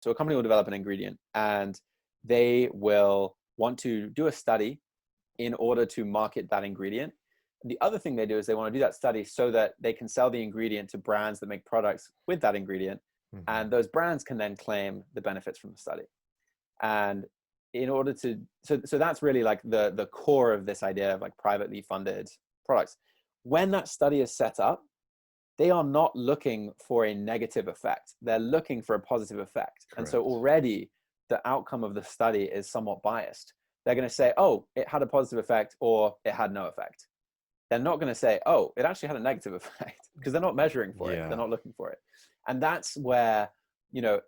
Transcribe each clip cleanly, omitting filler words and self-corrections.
So a company will develop an ingredient and they will want to do a study in order to market that ingredient. And the other thing they do is they want to do that study so that they can sell the ingredient to brands that make products with that ingredient. Mhm. And those brands can then claim the benefits from the study. And in order to, so that's really like the core of this idea of like privately funded products. When that study is set up, they are not looking for a negative effect. They're looking for a positive effect. And so Correct. already the outcome of the study is somewhat biased. They're going to say, oh, it had a positive effect or it had no effect. They're not going to say, oh, it actually had a negative effect because they're not measuring for it. They're Yeah. not looking for it. And that's where, you know,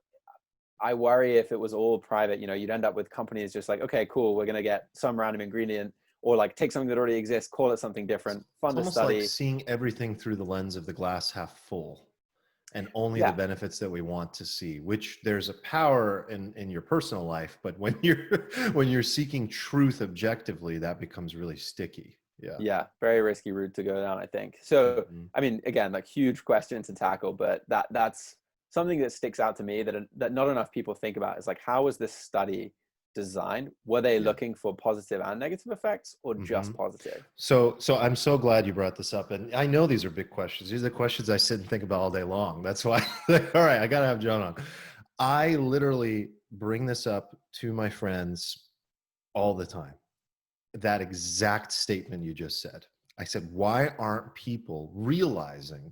I worry if it was all private, you know, you'd end up with companies just like, okay, cool, we're going to get some random ingredient or like take something that already exists, call it something different, It's fund a almost like study. seeing everything through the lens of the glass half full and only the Yeah, benefits that we want to see, which there's a power in your personal life, but when you're when you're seeking truth objectively, that becomes really sticky. Yeah. yeah, very risky route to go down, I think. So, Mhm. I mean, again, like huge question to tackle, but that's something that sticks out to me that not enough people think about is like, how was this study designed? Were they Yeah. looking for positive and negative effects or hmm just positive? So I'm so glad you brought this up, and I know these are big questions. These are the questions I sit and think about all day long. That's why, all right, I gotta have John on. I literally bring this up to my friends all the time. That exact statement you just said. I said, why aren't people realizing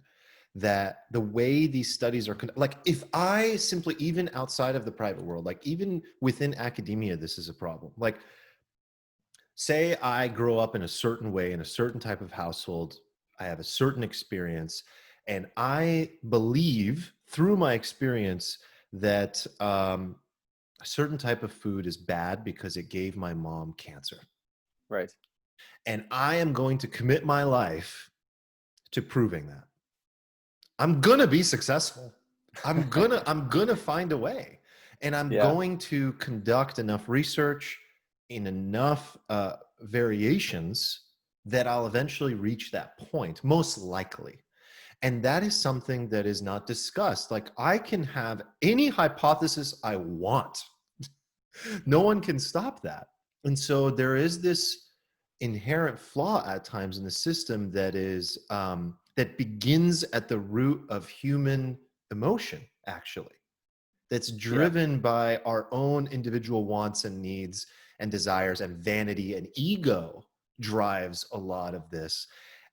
that the way these studies are like, if I simply, even outside of the private world, like even within academia, this is a problem. Like, say I grow up in a certain way, in a certain type of household, I have a certain experience, and I believe through my experience that a certain type of food is bad because it gave my mom cancer. Right. And I am going to commit my life to proving that. I'm going to be successful. I'm going to find a way. And I'm Yeah. going to conduct enough research in enough variations that I'll eventually reach that point, most likely. And that is something that is not discussed. Like, I can have any hypothesis I want. No one can stop that. And so there is this inherent flaw at times in the system that is that begins at the root of human emotion, actually, that's Yeah. driven by our own individual wants and needs and desires, and vanity and ego drives a lot of this.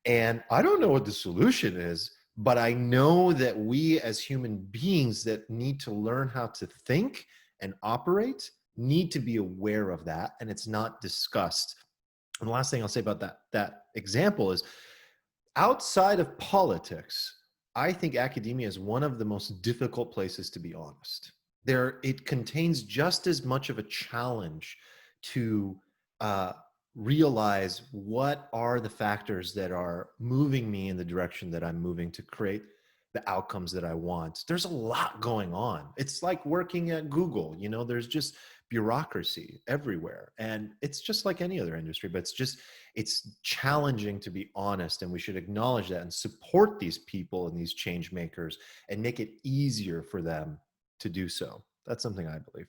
And I don't know what the solution is, but I know that we as human beings that need to learn how to think and operate need to be aware of that, and it's not discussed. And the last thing I'll say about that example is, outside of politics, I think academia is one of the most difficult places to be honest. There, it contains just as much of a challenge to uh, realize what are the factors that are moving me in the direction that I'm moving to create the outcomes that I want. There's a lot going on. It's like working at Google, there's just bureaucracy everywhere. And it's just like any other industry, but it's challenging to be honest, and we should acknowledge that and support these people and these change makers and make it easier for them to do so. That's something I believe.